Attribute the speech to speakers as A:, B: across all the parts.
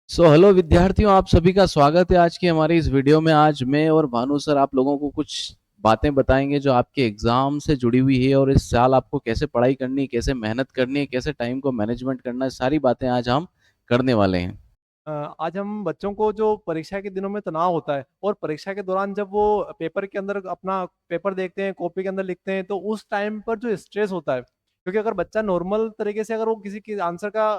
A: Hello विद्यार्थियों, आप सभी का स्वागत है आज की हमारी इस वीडियो में। आज मैं और भानु सर आप लोगों को कुछ बातें बताएंगे जो आपके एग्जाम से जुड़ी हुई है, और इस साल आपको कैसे पढ़ाई करनी है, कैसे मेहनत करनी है, कैसे टाइम को मैनेजमेंट करना है, सारी बातें आज हम करने वाले हैं।
B: आज हम बच्चों को जो परीक्षा के दिनों में तनाव होता है और परीक्षा के दौरान जब वो पेपर के अंदर अपना पेपर देखते हैं, कॉपी के अंदर लिखते हैं, तो उस टाइम पर जो स्ट्रेस होता है, क्योंकि अगर बच्चा नॉर्मल तरीके से अगर वो किसी के आंसर का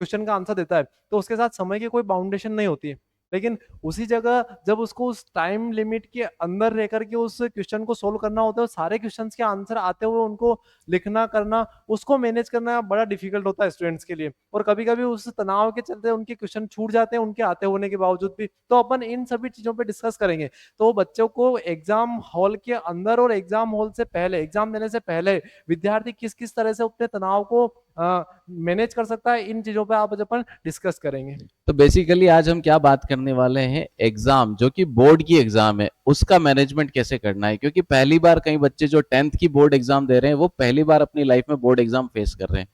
B: क्वेश्चन का आंसर देता है तो उसके साथ समय की कोई बाउंडेशन नहीं होती है। लेकिन उसी जगह जब उसको उस टाइम लिमिट के अंदर रह करके उस क्वेश्चन को सोल्व करना होता है, सारे क्वेश्चंस के आंसर आते हुए उनको लिखना करना, उसको मैनेज करना बड़ा डिफिकल्ट होता है स्टूडेंट्स के लिए। और कभी कभी उस तनाव के चलते उनके क्वेश्चन छूट जाते हैं उनके आते होने के बावजूद भी। तो अपन इन सभी चीजों पे डिस्कस करेंगे। तो बच्चों को एग्जाम हॉल के अंदर और एग्जाम हॉल से पहले, एग्जाम देने से पहले विद्यार्थी किस किस तरह से अपने तनाव को मैनेज कर सकता है, इन चीजों पे आप अपन डिस्कस करेंगे।
A: तो बेसिकली आज हम क्या बात करने वाले हैं, एग्जाम जो कि बोर्ड की एग्जाम है उसका मैनेजमेंट कैसे करना है। क्योंकि पहली बार कई बच्चे जो 10th की बोर्ड एग्जाम दे रहे हैं वो पहली बार अपनी लाइफ में बोर्ड एग्जाम फेस कर रहे हैं।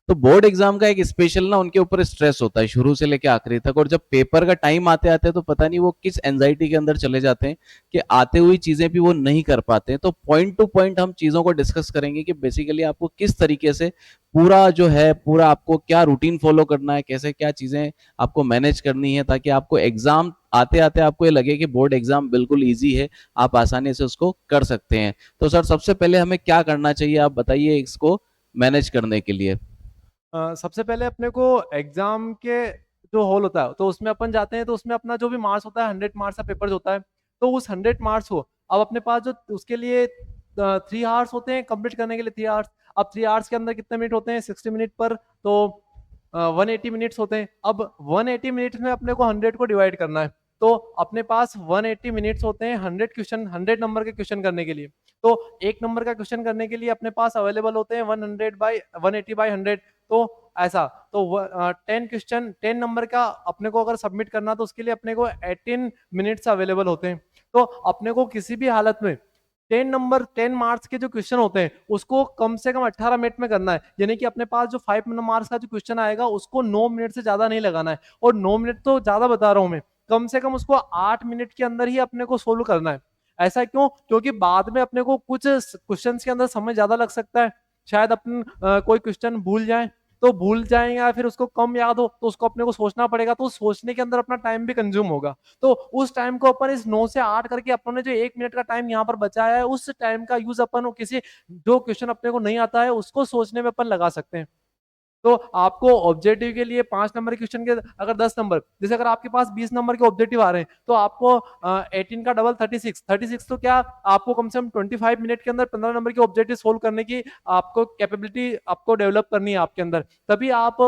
A: तो बोर्ड एग्जाम का एक स्पेशल ना उनके ऊपर स्ट्रेस होता है शुरू से लेकर आखिरी तक, और जब पेपर का टाइम आते आते तो पता नहीं वो किस एंजाइटी के अंदर चले जाते हैं कि आते हुई चीजें भी वो नहीं कर पाते हैं। तो पॉइंट टू पॉइंट हम चीजों को डिस्कस करेंगे कि बेसिकली आपको किस तरीके से पूरा जो है पूरा आपको क्या रूटीन फॉलो करना है, कैसे क्या चीजें आपको मैनेज करनी है, ताकि आपको एग्जाम आते आते आपको ये लगे कि बोर्ड एग्जाम बिल्कुल ईजी है, आप आसानी से उसको कर सकते हैं। तो सर सबसे पहले हमें क्या करना चाहिए, आप बताइए इसको मैनेज करने के लिए।
B: सबसे पहले अपने को एग्जाम के जो हॉल होता है तो उसमें अपन जाते हैं, तो उसमें अपना जो भी मार्क्स होता है 100 मार्क्स का पेपर होता है। तो उस 100 मार्क्स को अब अपने पास जो उसके लिए 3 आवर्स होते हैं कंप्लीट करने के लिए, 3 आवर्स। अब 3 आवर्स के अंदर कितने मिनट होते हैं, 60 मिनट पर, तो 180 मिनट्स होते हैं। अब 180 मिनट्स में अपने को 100 को डिवाइड करना है। तो अपने पास 180 मिनट्स होते हैं 100 क्वेश्चन, 100 नंबर के क्वेश्चन करने के लिए। तो 1 नंबर का क्वेश्चन करने के लिए अपने पास अवेलेबल होते हैं 180/100। तो ऐसा, तो 10 क्वेश्चन 10 नंबर का अपने को अगर सबमिट करना तो उसके लिए अपने को 18 मिनट्स अवेलेबल होते हैं। तो अपने को किसी भी हालत में 10 मार्क्स के जो क्वेश्चन होते हैं उसको कम से कम 18 मिनट में करना है। यानी कि अपने पास जो 5 मार्क्स का जो क्वेश्चन आएगा उसको 9 मिनट से ज्यादा नहीं लगाना है। और 9 मिनट तो ज्यादा बता रहा हूं मैं, कम से कम उसको 8 मिनट के अंदर ही अपने को सोल्व करना है। ऐसा क्यों? क्योंकि बाद में अपने को कुछ क्वेश्चन के अंदर समय ज्यादा लग सकता है। शायद अपन कोई क्वेश्चन भूल जाए, तो भूल जाएंगे, या फिर उसको कम याद हो तो उसको अपने को सोचना पड़ेगा, तो सोचने के अंदर अपना टाइम भी कंज्यूम होगा। तो उस टाइम को अपन इस 9 से 8 करके अपन ने जो 1 मिनट का टाइम यहाँ पर बचाया है, उस टाइम का यूज अपन किसी जो क्वेश्चन अपने को नहीं आता है उसको सोचने में अपन लगा सकते हैं। तो आपको ऑब्जेक्टिव के लिए 5 नंबर क्वेश्चन के अगर 10 नंबर, जैसे अगर आपके पास 20 नंबर के ऑब्जेक्टिव आ रहे हैं तो आपको 18 का डबल 36, तो क्या आपको कम से कम 25 मिनट के अंदर 15 नंबर के ऑब्जेक्टिव सोल्व करने की आपको कैपेबिलिटी आपको डेवलप करनी है आपके अंदर। तभी आप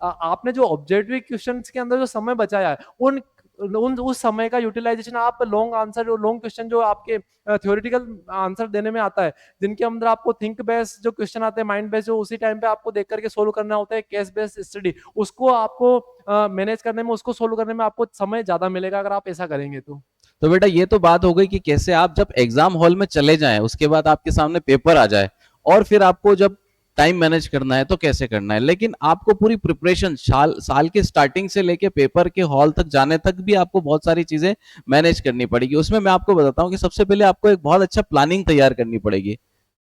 B: आपने जो ऑब्जेक्टिव क्वेश्चन के अंदर जो समय बचाया है उन उन उस समय का यूटिलाइजेशन आप लॉन्ग आंसर, लॉन्ग क्वेश्चन जो आपके थ्योरेटिकल आंसर देने में आता है, जिनके अंदर आपको थिंक बेस्ड जो क्वेश्चन आते हैं, माइंड बेस्ड, जो उसी टाइम पे आपको देख करके सोल्व करना होता है, केस बेस्ड स्टडी, उसको आपको मैनेज करने में, उसको सोल्व करने में आपको समय ज्यादा मिलेगा अगर आप ऐसा करेंगे तो।
A: तो बेटा ये तो बात हो गई कि कैसे आप जब एग्जाम हॉल में चले जाएं उसके बाद आपके सामने पेपर आ जाए, और फिर आपको जब टाइम मैनेज करना है तो कैसे करना है। लेकिन आपको पूरी प्रिपरेशन साल साल के स्टार्टिंग से लेके पेपर के हॉल तक जाने तक भी आपको बहुत सारी चीजें मैनेज करनी पड़ेगी। उसमें मैं आपको बताता हूँ कि सबसे पहले आपको एक बहुत अच्छा प्लानिंग तैयार करनी पड़ेगी।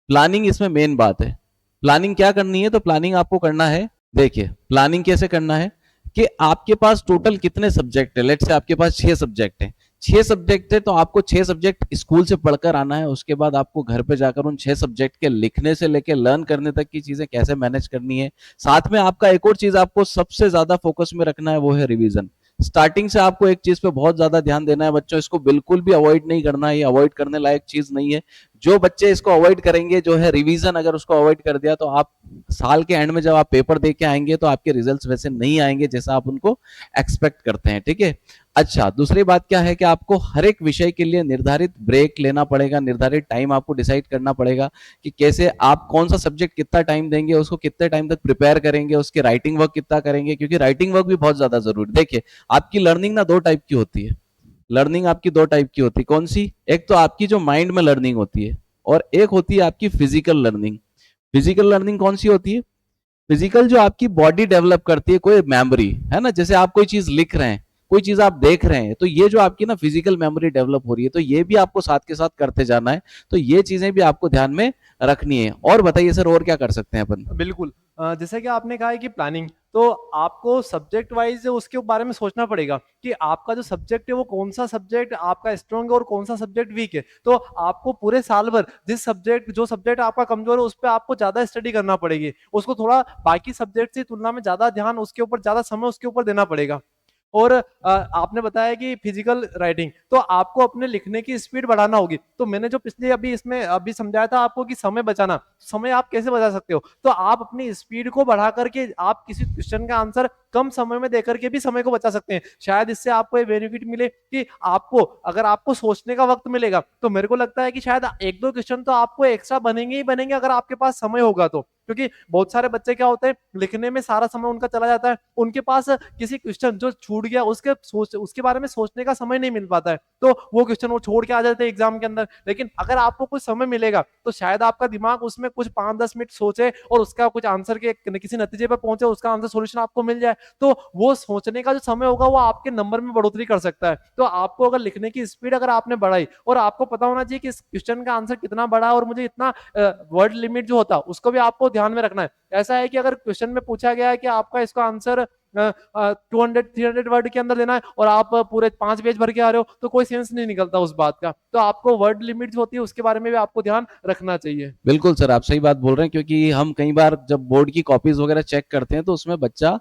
A: प्लानिंग इसमें मेन बात है। प्लानिंग क्या करनी है, तो प्लानिंग आपको करना है, देखिए प्लानिंग कैसे करना है कि आपके पास टोटल कितने सब्जेक्ट है। लेट से आपके पास 6 सब्जेक्ट है, 6 सब्जेक्ट है तो आपको 6 सब्जेक्ट स्कूल से पढ़कर आना है। उसके बाद आपको घर पे जाकर उन 6 सब्जेक्ट के लिखने से लेकर लर्न करने तक की चीजें कैसे मैनेज करनी है। साथ में आपका एक और चीज आपको सबसे ज्यादा फोकस में रखना है, वो है रिवीजन। स्टार्टिंग से आपको एक चीज पे बहुत ज्यादा ध्यान देना है बच्चों, इसको बिल्कुल भी अवॉइड नहीं करना है, ये अवॉइड करने लायक चीज नहीं है। जो बच्चे इसको अवॉइड करेंगे, जो है रिवीजन, अगर उसको अवॉइड कर दिया तो आप साल के एंड में जब आप पेपर दे के आएंगे तो आपके रिजल्ट्स वैसे नहीं आएंगे जैसा आप उनको एक्सपेक्ट करते हैं। ठीक है। अच्छा, दूसरी बात क्या है कि आपको हर एक विषय के लिए निर्धारित ब्रेक लेना पड़ेगा, निर्धारित टाइम आपको डिसाइड करना पड़ेगा कि कैसे आप कौन सा सब्जेक्ट कितना टाइम देंगे, उसको कितने टाइम तक प्रिपेयर करेंगे, उसके राइटिंग वर्क कितना करेंगे। क्योंकि राइटिंग वर्क भी बहुत ज्यादा जरूरी। देखिए आपकी लर्निंग ना दो टाइप की होती है। लर्निंग आपकी दो टाइप की होती है। कौन सी? एक तो आपकी जो माइंड में लर्निंग होती है, और एक होती है आपकी फिजिकल लर्निंग। फिजिकल लर्निंग कौन सी होती है? फिजिकल जो आपकी बॉडी डेवलप करती है, कोई मेमोरी है ना, जैसे आप कोई चीज लिख रहे हैं, कोई चीज आप देख रहे हैं, तो ये जो आपकी ना फिजिकल मेमोरी डेवलप हो रही है, तो ये भी आपको साथ के साथ करते जाना है। तो ये चीजें भी आपको ध्यान में रखनी है। और बताइए सर, और क्या कर सकते हैं अपन?
B: बिल्कुल। जैसे कि आपने कहा है कि प्लानिंग, तो आपको सब्जेक्ट वाइज़ उसके बारे में सोचना पड़ेगा कि आपका जो सब्जेक्ट है वो कौन-सा सब्जेक्ट आपका स्ट्रॉन्ग है और कौन-सा सब्जेक्ट वीक है। तो आपको पूरे साल भर जो सब्जेक्ट आपका कमज़ोर है उस पे आपको ज़्यादा स्टडी करना पड़ेगी। उसको थोड़ा बाकी सब्जेक्ट से तुलना में ज़्यादा ध्यान उसके ऊपर, ज़्यादा समय उसके ऊपर देना पड़ेगा। और आपने बताया कि फिजिकल राइटिंग, तो आपको अपने लिखने की स्पीड बढ़ाना होगी। तो मैंने जो पिछले अभी समझाया था आपको कि समय बचाना, समय आप कैसे बचा सकते हो? तो आप अपनी स्पीड को बढ़ा करके आप किसी क्वेश्चन का आंसर कम समय में देकर के भी समय को बचा सकते हैं। शायद इससे आपको ये बेनिफिट मिले कि अगर आपको सोचने का वक़्त मिलेगा, तो मेरे को लगता है कि शायद 1-2 क्वेश्चन तो आपको एक्स्ट्रा बनेंगे ही बनेंगे अगर आपके पास समय होगा तो। क्योंकि बहुत सारे बच्चे क्या होते हैं, लिखने में सारा समय उनका चला जाता है। उनके पास किसी क्वेश्चन जो छूट गया उसके बारे में सोचने का समय नहीं मिल पाता है। तो वो क्वेश्चन वो छोड़ के आ जाते हैं एग्ज़ाम के अंदर। लेकिन अगर आपको कुछ समय मिलेगा, तो शायद आपका दिमाग उसमें कुछ 5-10 मिनट सोचे और उसका कुछ आंसर के किसी नतीजे पर पहुँचे, उसका आंसर सॉल्यूशन आपको मिल जाए। तो वो सोचने का जो समय होगा वो आपके नंबर में बढ़ोतरी कर सकता है। तो आपको अगर लिखने की स्पीड अगर आपने बढ़ाई और आपको पता होना चाहिए कि इस क्वेश्चन का आंसर कितना बड़ा है और मुझे इतना वर्ड लिमिट जो होता है उसको भी आपको ध्यान में रखना है। ऐसा है कि अगर क्वेश्चन में पूछा गया है कि आपका इसका आंसर 200-300 वर्ड के अंदर देना है और आप पूरे 5 पेज भर के आ रहे हो, तो कोई सेंस नहीं निकलता उस बात का। तो आपको वर्ड लिमिट जो होती है उसके बारे में भी आपको ध्यान रखना चाहिए।
A: बिल्कुल सर, आप सही बात बोल रहे हैं, क्योंकि हम कई बार जब बोर्ड की कॉपीज वगैरह चेक करते हैं तो उसमें बच्चा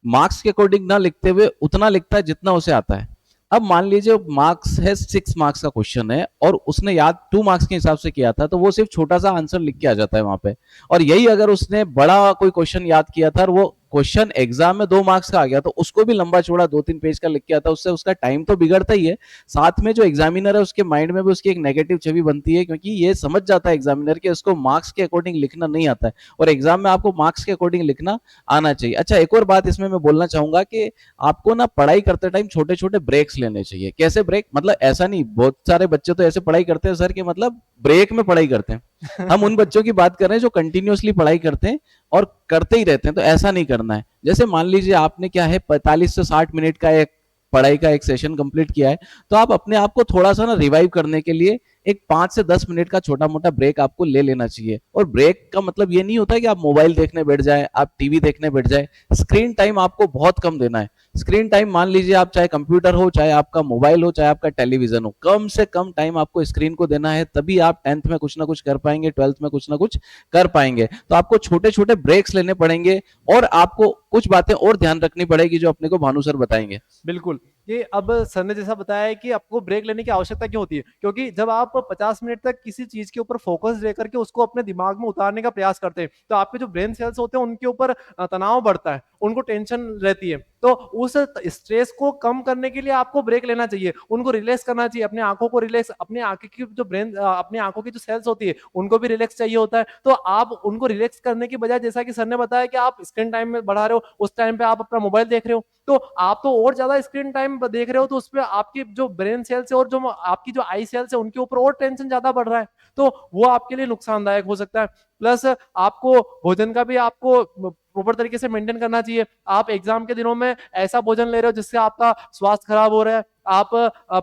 A: मार्क्स के अकॉर्डिंग ना लिखते हुए उतना लिखता है जितना उसे आता है। अब मान लीजिए मार्क्स है, 6 मार्क्स का क्वेश्चन है और उसने याद 2 मार्क्स के हिसाब से किया था, तो वो सिर्फ छोटा सा आंसर लिख के आ जाता है वहां पे। और यही अगर उसने बड़ा कोई क्वेश्चन याद किया था और वो क्वेश्चन एग्जाम में 2 मार्क्स का आ गया, तो उसको भी लंबा चौड़ा 2-3 पेज का लिख के आता है, उससे उसका टाइम तो बिगड़ता ही है, साथ में जो एग्जामिनर है उसके माइंड में भी उसकी एक नेगेटिव छवि बनती है, क्योंकि ये समझ जाता है एग्जामिनर कि उसको मार्क्स के अकॉर्डिंग लिखना नहीं आता है, और एग्जाम में आपको मार्क्स के अकॉर्डिंग लिखना आना चाहिए। अच्छा, एक और बात इसमें मैं बोलना चाहूंगा कि आपको ना पढ़ाई करते टाइम छोटे छोटे ब्रेक्स लेने चाहिए। कैसे ब्रेक? मतलब ऐसा नहीं, बहुत सारे बच्चे तो ऐसे पढ़ाई करते हैं सर कि मतलब ब्रेक में पढ़ाई करते हैं। हम उन बच्चों की बात कर रहे हैं जो कंटिन्यूअसली पढ़ाई करते हैं और करते ही रहते हैं, तो ऐसा नहीं करना है। जैसे मान लीजिए आपने क्या है 45 से 60 मिनट का एक पढ़ाई का एक सेशन कंप्लीट किया है, तो आप अपने आप को थोड़ा सा ना रिवाइव करने के लिए एक 5 से 10 मिनट का छोटा मोटा ब्रेक आपको ले लेना चाहिए। और ब्रेक का मतलब ये नहीं होता कि आप मोबाइल देखने बैठ जाए, आप टीवी देखने बैठ जाए। स्क्रीन टाइम आपको बहुत कम देना है। स्क्रीन टाइम मान लीजिए आप चाहे कंप्यूटर हो, चाहे आपका मोबाइल हो, चाहे आपका टेलीविजन हो, कम से कम टाइम आपको स्क्रीन को देना है, तभी आप 10th में कुछ ना कुछ कर पाएंगे, 12th में कुछ ना कुछ कर पाएंगे। तो आपको छोटे छोटे ब्रेक्स लेने पड़ेंगे और आपको कुछ बातें और ध्यान रखनी पड़ेगी जो अपने को भानु सर बताएंगे।
B: बिल्कुल। ये अब सर ने जैसा बताया है कि आपको ब्रेक लेने की आवश्यकता क्यों होती है? क्योंकि जब आप 50 मिनट तक किसी चीज़ के ऊपर फ़ोकस दे करके उसको अपने दिमाग में उतारने का प्रयास करते हैं, तो आपके जो ब्रेन सेल्स होते हैं उनके ऊपर तनाव बढ़ता है, उनको टेंशन रहती है। तो उस स्ट्रेस को कम करने के लिए आपको ब्रेक लेना चाहिए, उनको रिलैक्स करना चाहिए, अपनी आँखों को रिलैक्स, अपनी आँखों की जो सेल्स होती है, उनको भी रिलैक्स चाहिए होता है। तो आप उनको रिलैक्स करने की बजाय जैसा कि सर ने बताया कि आप स्क्रीन टाइम में बढ़ा रहे हो, उस टाइम पे आप अपना मोबाइल देख रहे हो, तो आप तो और ज़्यादा स्क्रीन टाइम देख रहे हो, तो उसपे आपकी जो ब्रेन सेल्स है और जो आपकी जो आई सेल्स है उनके ऊपर और टेंशन ज़्यादा बढ़ रहा है। तो वो आपके लिए नुकसानदायक हो सकता है। प्लस आपको भोजन का भी आपको प्रॉपर तरीके से मेंटेन करना चाहिए। आप एग्ज़ाम के दिनों में ऐसा भोजन ले रहे हो जिससे आपका स्वास्थ्य खराब हो रहा है। आप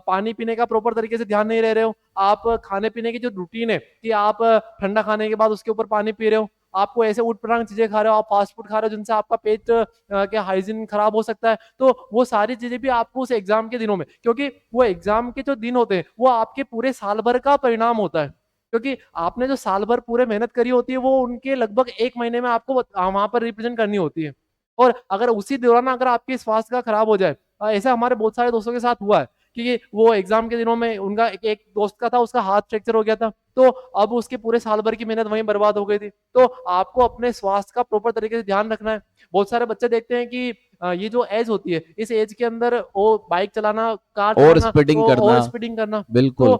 B: पानी पीने का प्रॉपर तरीके से ध्यान नहीं रह रहे हो। आप खाने-पीने की जो रूटीन है कि आप ठंडा खाने के बाद उसके ऊपर पानी पी रहे हो। आपको ऐसे ऊट-पटांग चीज़ें खा रहे हो, आप फास्ट फूड खा रहे हो जिनसे आपका पेट के हाइजीन खराब हो सकता है। तो वो सारी चीज़ें भी आपको उस एग्ज़ाम के दिनों में, क्योंकि वो एग्ज़ाम के जो दिन होते हैं, वो आपके पूरे साल भर का परिणाम होता है। क्योंकि आपने जो साल भर पूरे मेहनत करी होती है, वो उनके लगभग 1 महीने में आपको वहाँ पर रिप्रेज़ेंट करनी होती है। और अगर उसी दौरान अगर आपके स्वास्थ्य का खराब हो जाए, ऐसा हमारे बहुत सारे दोस्तों के साथ हुआ है कि वो एग्ज़ाम के दिनों में उनका एक एक दोस्त का था, उसका हाथ फ्रैक्चर हो गया था। तो अब उसके पूरे साल भर की मेहनत वहीं बर्बाद हो गई थी। तो आपको अपने स्वास्थ्य का प्रॉपर तरीके से ध्यान रखना है। बहुत सारे बच्चे देखते हैं कि ये जो एज होती है, इस एज के अंदर वो बाइक चलाना, कार
A: और
B: चलाना,
A: स्पीडिंग
B: तो
A: करना।
B: ओवर स्पीडिंग करना, तो
A: बिल्कुल।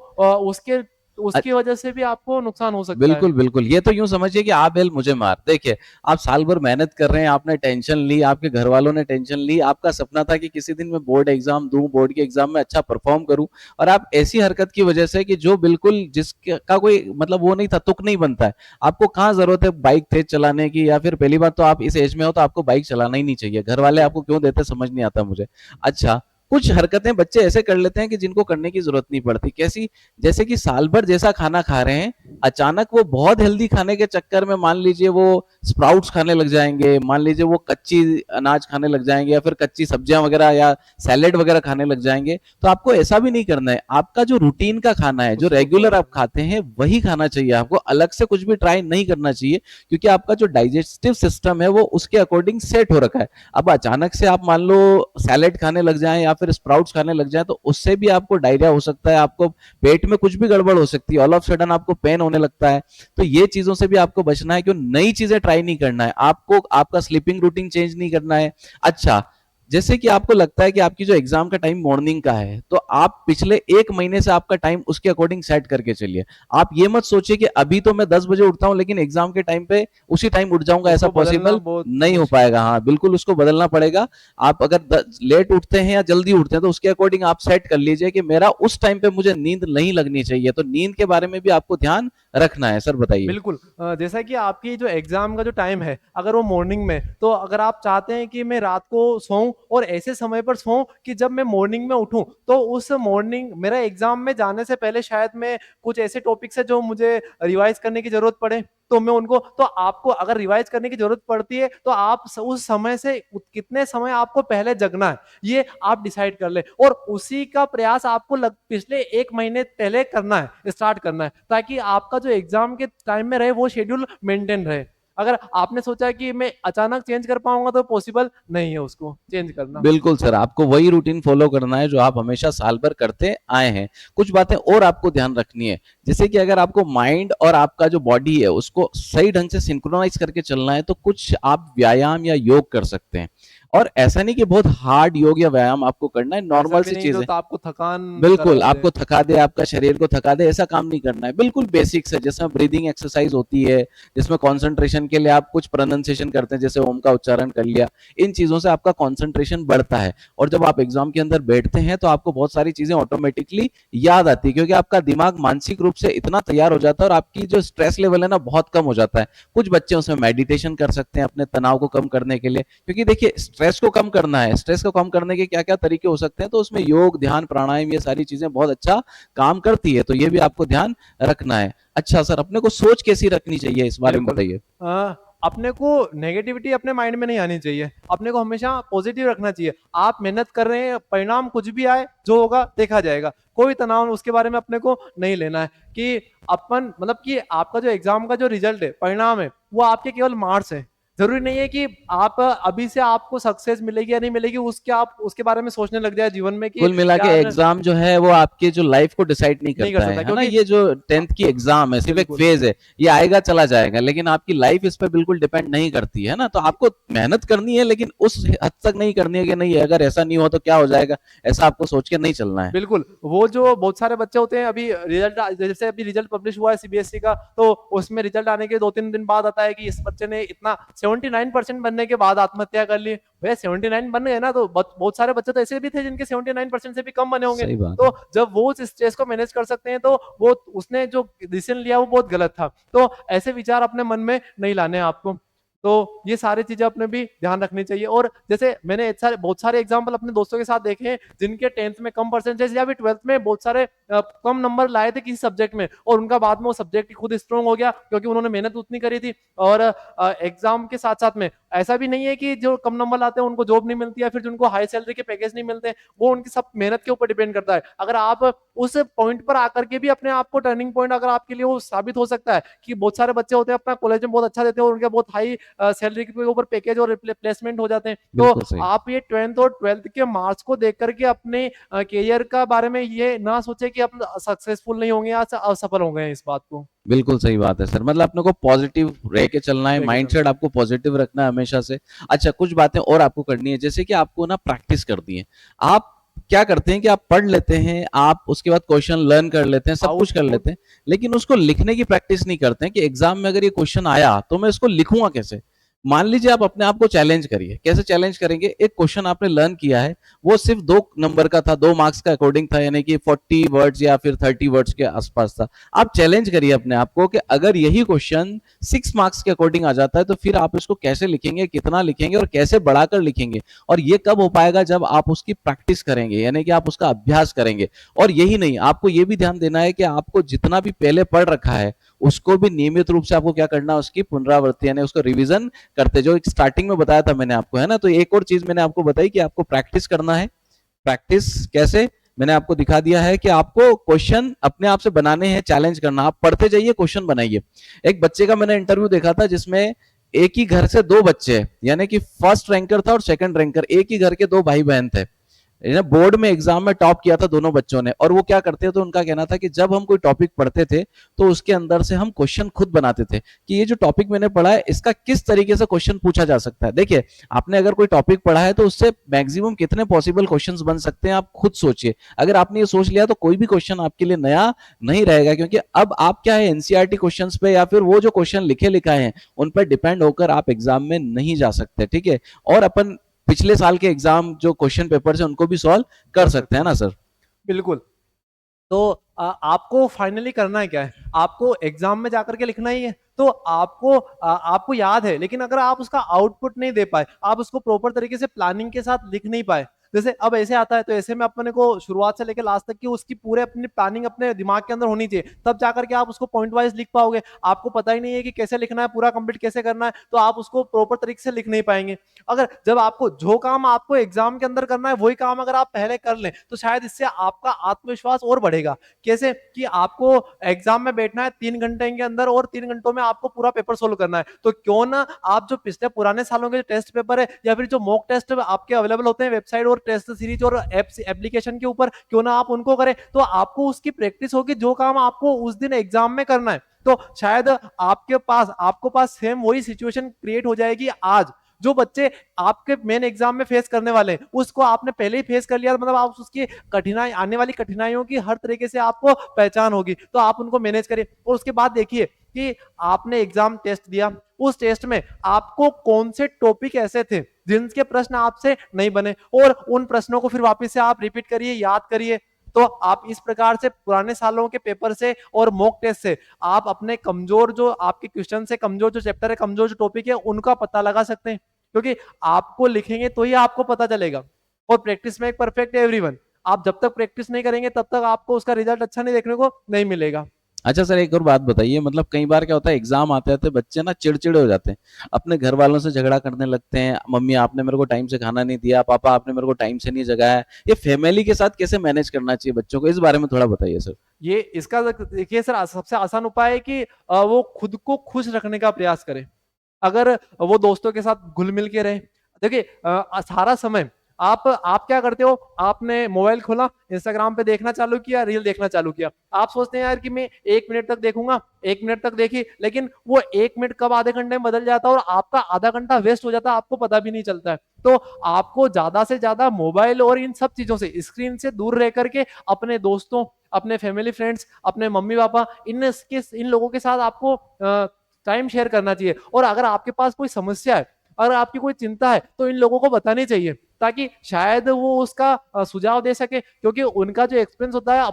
B: तो उसकी वजह से भी आपको नुकसान हो सकता है।
A: बिल्कुल, बिल्कुल। ये तो यूँ समझिए कि आप बेल मुझे मार। देखिए, आप साल भर मेहनत कर रहे हैं, आपने टेंशन ली, आपके घरवालों ने टेंशन ली, आपका सपना था कि किसी दिन मैं बोर्ड एग्ज़ाम दूँ, बोर्ड के एग्ज़ाम में अच्छा परफ़ॉर्म करूँ और आप ऐसी हरकत की वजह से कि जो बिल्कुल जिसका का कोई मतलब वो नहीं था, तुक नहीं बनता है। आपको कहाँ ज़रूरत है बाइक तेज़ चलाने की या फिर पहली बात तो आप इस एज में हो तो आपको बाइक चलाना ही नहीं चाहिए। घरवाले
B: जी,
A: आपको क्यों देते समझ नहीं आता मुझे। अच्छा, कुछ हरकतें बच्चे ऐसे कर लेते हैं कि जिनको करने की ज़रूरत नहीं पड़ती। कैसी? जैसे कि साल भर जैसा खाना खा रहे हैं, अचानक वो बहुत हेल्दी खाने के चक्कर में मान लीजिए वो स्प्राउट्स खाने लग जाएंगे, मान लीजिए वो कच्ची अनाज खाने लग जाएंगे या फिर कच्ची सब्जियां वगैरह या सैलेड वगैरह खाने लग जाएंगे। तो आपको ऐसा भी नहीं करना है। आपका जो रूटीन का खाना है, जो
B: उसको फॉलो
A: रेगुलर आप
B: करना।
A: खाते हैं, वही खाना चाहिए आपको। अलग से कुछ भी ट्राई नहीं करना चाहिए क्योंकि आपका जो डाइजेस्टिव सिस्टम है वो उसके अकॉर्डिंग सेट हो रखा है। अब अचानक से आप मान लो सैलेड खाने लग जाएं या फिर स्प्राउट्स खाने लग जाएं तो उससे भी आपको डायरिया हो सकता है, आपको पेट में कुछ भी गड़बड़ हो सकती है, ऑल ऑफ सडन आपको पेन होने लगता है। तो ये चीजों से भी आपको बचना है, क्यों नई चीजें ट्राई नहीं करना है आपको, आपका स्लीपिंग रूटीन चेंज नहीं करना है। अच्छा, जैसे कि आपको लगता है कि आपकी जो एग्जाम का टाइम मॉर्निंग का है तो आप पिछले 1 महीने से आपका टाइम उसके अकॉर्डिंग सेट करके चलिए। आप ये मत सोचिए कि अभी तो मैं 10 बजे उठता हूं लेकिन एग्जाम के टाइम पे उसी टाइम उठ जाऊंगा, ऐसा
B: उसको बदलना
A: पॉसिबल
B: बहुत
A: नहीं हो
B: मुश्किल।
A: पाएगा। हाँ बिल्कुल, उसको बदलना पड़ेगा। आप अगर लेट उठते हैं या जल्दी उठते हैं तो उसके अकॉर्डिंग आप सेट कर लीजिए कि मेरा उस टाइम पे मुझे नींद नहीं लगनी चाहिए। तो नींद के बारे में भी आपको ध्यान रखना है। सर बताइए।
B: बिल्कुल जैसा कि आपकी जो एग्ज़ाम का जो टाइम है, अगर वो मॉर्निंग में, तो अगर आप चाहते हैं कि मैं रात को सोऊँ और ऐसे समय पर सोऊँ कि जब मैं मॉर्निंग में उठूँ, तो उस मॉर्निंग मेरा एग्ज़ाम में जाने से पहले शायद मैं कुछ ऐसे टॉपिक्स हैं जो मुझे रिवाइज़ करने की ज़रूरत पड़े, तो मैं उनको तो आपको अगर रिवाइज़ करने की ज़रूरत पड़ती है, तो आप उस समय से कितने समय आपको पहले जगना है, ये आप डिसाइड कर लें और उसी का प्रयास आपको पिछले 1 महीने पहले करना है, स्टार्ट करना है, ताकि आपका जो एग्जाम के टाइम में रहे वो शेड्यूल मेंटेन रहे। अगर आपने सोचा कि मैं अचानक चेंज कर पाऊंगा तो पॉसिबल नहीं है उसको चेंज करना।
A: बिल्कुल सर, आपको वही रूटीन फॉलो करना है जो आप हमेशा साल भर करते आए हैं। कुछ बातें और आपको ध्यान रखनी है, जैसे कि अगर आपको माइंड और आपका जो बॉडी है उसको सही ढंग से सिंक्रोनाइज करके चलना है तो कुछ आप व्यायाम या योग कर सकते हैं। और ऐसा नहीं कि बहुत हार्ड योग या व्यायाम आपको करना है,
B: ऐसा
A: नॉर्मल
B: भी
A: सी
B: नहीं जो
A: चीजें।
B: तो आपको थकान
A: बिल्कुल,
B: करा दे।
A: आपको थका दे, आपका शरीर को थका दे, ऐसा काम नहीं करना है। बिल्कुल बेसिक्स है, जिसमें ब्रीदिंग एक्सरसाइज होती है, जिसमें कंसंट्रेशन के लिए आप कुछ प्रोनंसिएशन करते हैं, जैसे ओम का उच्चारण कर लिया। इन चीज़ों से आपका कंसंट्रेशन बढ़ता है और जब आप एग्ज़ाम के अंदर बैठते हैं, तो आपको बहुत सारी चीज़ें ऑटोमेटिकली याद आती है क्योंकि आपका दिमाग मानसिक रूप से इतना तैयार हो जाता है और आपकी जो स्ट्रेस लेवल है ना, बहुत कम हो जाता है। कुछ बच्चे उसमें मेडिटेशन कर सकते हैं अपने तनाव को कम करने के लिए, क्योंकि देखिए स्ट्रेस को कम करना है, स्ट्रेस को कम करने के क्या-क्या तरीके हो सकते हैं, तो उसमें योग, ध्यान, प्राणायाम ये सारी चीजें बहुत अच्छा काम करती है, तो ये भी आपको ध्यान रखना है। अच्छा सर, अपने को सोच कैसी रखनी चाहिए इस बारे में
B: बिल्कुल
A: बताइए।
B: अपने को नेगेटिविटी अपने माइंड में नहीं आनी चाहिए, अपने को हमेशा पॉजिटिव रखना चाहिए। आप मेहनत कर रहे हैं, परिणाम कुछ भी आए, जो होगा देखा जाएगा, कोई तनाव उसके बारे में अपने को नहीं लेना है कि अपन मतलब कि आपका जो एग्जाम का जो रिजल्ट है, परिणाम है, वो आपके केवल मार्क्स है। जरूरी नहीं है कि आप अभी से आपको सक्सेस मिलेगी या नहीं मिलेगी उसके आप उसके बारे में सोचने लग जाए जीवन में कि
A: कुल मिला के
B: यार
A: एग्जाम जो है वो आपके जो लाइफ को डिसाइड नहीं
B: नहीं कर
A: करता
B: सकता
A: है ना।
B: क्योंकि
A: ये जो 10th की एग्जाम है सिर्फ एक
B: बिल्कुल
A: फेज है, ये आएगा चला जाएगा, लेकिन आपकी लाइफ इस पर बिल्कुल डिपेंड नहीं करती है ना। तो
B: जी
A: आपको मेहनत करनी है लेकिन उस हद तक नहीं करनी है कि नहीं अगर ऐसा नहीं हुआ तो क्या हो जाएगा, ऐसा आपको सोच के नहीं चलना है।
B: बिल्कुल, वो जो बहुत सारे बच्चे होते हैं अभी रिजल्ट जैसे अभी रिजल्ट पब्लिश हुआ है सीबीएसई का, तो उसमें रिजल्ट आने के 2-3 दिन बाद आता है कि इस बच्चे ने इतना 79% बनने के बाद आत्महत्या कर ली। भैया 79 बन गए ना तो बहुत सारे बच्चे तो ऐसे भी थे जिनके 79% से भी कम बने होंगे।
A: सही बात
B: तो
A: है।
B: जब वो उस स्ट्रेस को मैनेज कर सकते हैं तो वो उसने जो डिसीजन लिया वो बहुत गलत था। तो ऐसे विचार अपने मन में नहीं लाने हैं आपको। तो ये सारी चीजें अपने भी ध्यान रखनी चाहिए और जैसे मैंने बहुत सारे एग्जाम्पल अपने दोस्तों के साथ देखे हैं जिनके 10th में कम परसेंटेज या फिर 12th में बहुत सारे कम नंबर लाए थे किसी सब्जेक्ट में और उनका बाद में वो सब्जेक्ट खुद स्ट्रॉन्ग हो गया क्योंकि उन्होंने मेहनत उतनी करी थी। और एग्जाम के साथ साथ में ऐसा भी नहीं है कि जो कम नंबर लाते हैं उनको जॉब नहीं मिलती या फिर जिनको हाई सैलरी के पैकेज नहीं मिलते, वो उनकी सब मेहनत के ऊपर डिपेंड करता है। अगर आप उस पॉइंट पर आकर के भी अपने आप को टर्निंग पॉइंट अगर आपके लिए वो साबित हो सकता है कि बहुत सारे बच्चे होते हैं अपना कॉलेज में बहुत अच्छा देते हैं और उनके बहुत हाई सैलरी के ऊपर पैकेज और प्लेसमेंट हो जाते हैं। तो
A: बिल्कुल सही।
B: आप ये 10th और 12th के मार्क्स को देख करके अपने करियर का बारे में ये ना सोचे कि आप सक्सेसफुल नहीं होंगे या असफल हो गए इस बात को
A: बिल्कुल सही बात है सर, मतलब अपने को पॉजिटिव रह के चलना है,
B: लेके चलना
A: माइंडसेट
B: है।
A: आपको पॉजिटिव रखना है हमेशा से। अच्छा, कुछ बातें और आपको करनी है, जैसे कि आपको ना प्रैक्टिस करनी है। आप क्या करते हैं कि आप पढ़ लेते हैं, आप उसके बाद क्वेश्चन लर्न कर लेते हैं, सब कुछ कर
B: आउटपुट
A: लेते हैं, लेकिन उसको लिखने की प्रैक्टिस नहीं करते हैं कि एग्जाम में अगर ये क्वेश्चन आया तो मैं इसको लिखूंगा कैसे। मान लीजिए आप अपने आप को चैलेंज करिए, कैसे चैलेंज करेंगे, एक क्वेश्चन आपने लर्न किया है, वो सिर्फ 2 नंबर का था, 2 मार्क्स का अकॉर्डिंग था, यानी कि 40 वर्ड्स या फिर 30 वर्ड्स के आसपास था। आप चैलेंज करिए अपने आप को कि अगर यही क्वेश्चन 6 मार्क्स के अकॉर्डिंग आ जाता है तो फिर आप इसको कैसे लिखेंगे, कितना लिखेंगे और कैसे बढ़ाकर लिखेंगे। और ये कब हो पाएगा, जब आप उसकी प्रैक्टिस करेंगे, यानी कि आप उसका अभ्यास करेंगे। और यही नहीं, आपको ये भी ध्यान देना है कि आपको जितना भी पहले पढ़ रखा है उसको भी नियमित रूप से आपको क्या करना है, उसकी पुनरावृत्ति यानी उसको रिवीजन करते, जो स्टार्टिंग में बताया था मैंने आपको, है ना। तो एक और चीज मैंने आपको बताई कि आपको प्रैक्टिस करना है। प्रैक्टिस कैसे, मैंने आपको दिखा दिया है कि आपको क्वेश्चन अपने आप से बनाने हैं, चैलेंज करना, आप पढ़ते जाइए, क्वेश्चन बनाइए। एक बच्चे का मैंने इंटरव्यू देखा था जिसमें एक ही घर से 2 बच्चे, यानी कि फर्स्ट रैंकर था और सेकंड रैंकर, एक ही घर के 2 भाई बहन थे। बोर्ड में एग्जाम में टॉप किया था दोनों बच्चों ने। और वो क्या करते थे, तो उनका कहना था कि जब हम कोई टॉपिक पढ़ते थे तो उसके अंदर से हम क्वेश्चन खुद बनाते थे कि ये जो टॉपिक मैंने पढ़ा है इसका किस तरीके से क्वेश्चन पूछा जा सकता है। देखिए, आपने अगर कोई टॉपिक पढ़ा है तो उससे मैक्सिमम कितने पॉसिबल क्वेश्चंस बन सकते हैं, आप खुद सोचिए। अगर आपने ये सोच लिया तो कोई भी क्वेश्चन आपके लिए नया नहीं रहेगा, क्योंकि अब आप क्या है, एनसीईआरटी क्वेश्चंस पे या फिर वो जो क्वेश्चन लिखे लिखाए हैं उन पर डिपेंड होकर आप एग्जाम में नहीं जा सकते, ठीक है। और अपन पिछले साल के एग्जाम जो क्वेश्चन पेपर है उनको भी सॉल्व कर
B: कर
A: सकते
B: सकते
A: हैं
B: हैं।
A: ना सर।
B: बिल्कुल। तो आपको फाइनली करना है क्या है, आपको एग्जाम में जाकर के लिखना ही है। तो आपको याद है, लेकिन अगर आप उसका आउटपुट नहीं दे पाए, आप उसको प्रॉपर तरीके से प्लानिंग के साथ लिख नहीं पाए, जैसे अब ऐसे आता है, तो ऐसे में अपने को शुरुआत से लेकर लास्ट तक की उसकी पूरे अपनी प्लानिंग अपने दिमाग के अंदर होनी चाहिए, तब जाकर के आप उसको पॉइंट वाइज लिख पाओगे। आपको पता ही नहीं है कि कैसे लिखना है, पूरा कंप्लीट कैसे करना है, तो आप उसको प्रॉपर तरीके से लिख नहीं पाएंगे। अगर जब आपको जो काम आपको एग्जाम के अंदर करना है वही काम अगर आप पहले कर लें, तो शायद इससे आपका आत्मविश्वास और बढ़ेगा। कैसे कि आपको एग्जाम में बैठना है 3 घंटे के अंदर, और 3 घंटों में आपको पूरा पेपर सोल्व करना है, तो क्यों ना आप जो पिछले पुराने सालों के टेस्ट पेपर है या फिर जो मॉक टेस्ट आपके अवेलेबल होते हैं वेबसाइट और टेस्ट सीरीज और एप्स एप्लीकेशन के ऊपर, क्यों ना आप उनको करें, तो आपको उसकी प्रैक्टिस होगी, जो काम आपको उस दिन एग्जाम में करना है। तो शायद आपको पास सेम वही सिचुएशन क्रिएट हो जाएगी आज, जो बच्चे आपके मेन एग्जाम में फेस करने वाले हैं उसको आपने पहले ही फेस कर लिया, मतलब आप उसकी कठिनाई, आने वाली कठिनाइयों की हर तरीके से आपको पहचान होगी, तो आप उनको मैनेज करिए। और उसके बाद देखिए कि आपने एग्जाम टेस्ट दिया, उस टेस्ट में आपको कौन से टॉपिक ऐसे थे जिनके प्रश्न आपसे नहीं बने, और उन प्रश्नों को फिर वापस से आप रिपीट करिए, याद करिए। तो आप इस प्रकार से पुराने सालों के पेपर से और मॉक टेस्ट से आप अपने कमजोर जो आपके क्वेश्चन से, कमजोर जो चैप्टर है, कमजोर जो टॉपिक है, उनका पता लगा सकते हैं, क्योंकि आपको लिखेंगे तो ही आपको पता चलेगा। और प्रैक्टिस में एक परफेक्ट एवरीवन, आप जब तक प्रैक्टिस नहीं करेंगे तब तक आपको उसका रिजल्ट अच्छा नहीं देखने को नहीं मिलेगा।
A: अच्छा सर, एक और बात बताइए, मतलब कई बार क्या होता है, एग्जाम आते आते बच्चे ना चिड़चिड़े हो जाते हैं, अपने घर वालों से झगड़ा करने लगते हैं, मम्मी आपने मेरे को टाइम से खाना नहीं दिया, पापा आपने मेरे को टाइम से नहीं जगाया। ये फैमिली के साथ कैसे मैनेज करना चाहिए बच्चों को, इस बारे में थोड़ा बताइए सर।
B: ये इसका देखिए सर, सबसे आसान उपाय है कि वो खुद को खुश रखने का प्रयास करे। अगर वो दोस्तों के साथ घुल मिल के रहे, देखिए सारा समय आप क्या करते हो, आपने मोबाइल खोला, इंस्टाग्राम पे देखना चालू किया, रील देखना चालू किया, आप सोचते हैं यार कि मैं 1 मिनट तक देखूंगा, 1 मिनट तक देखी, लेकिन वो 1 मिनट कब आधे घंटे में बदल जाता है और आपका आधा घंटा वेस्ट हो जाता है, आपको पता भी नहीं चलता है। तो आपको ज्यादा से ज्यादा मोबाइल और इन सब चीजों से, स्क्रीन से दूर रह करके अपने दोस्तों, अपने फैमिली फ्रेंड्स, अपने मम्मी पापा, इन लोगों के साथ आपको टाइम शेयर करना चाहिए। और अगर आपके पास कोई समस्या है, अगर आपकी कोई चिंता है, तो इन लोगों को बतानी चाहिए, ताकि शायद वो उसका सुझाव दे सके, क्योंकि उनका जो एक्सपीरियंस होता है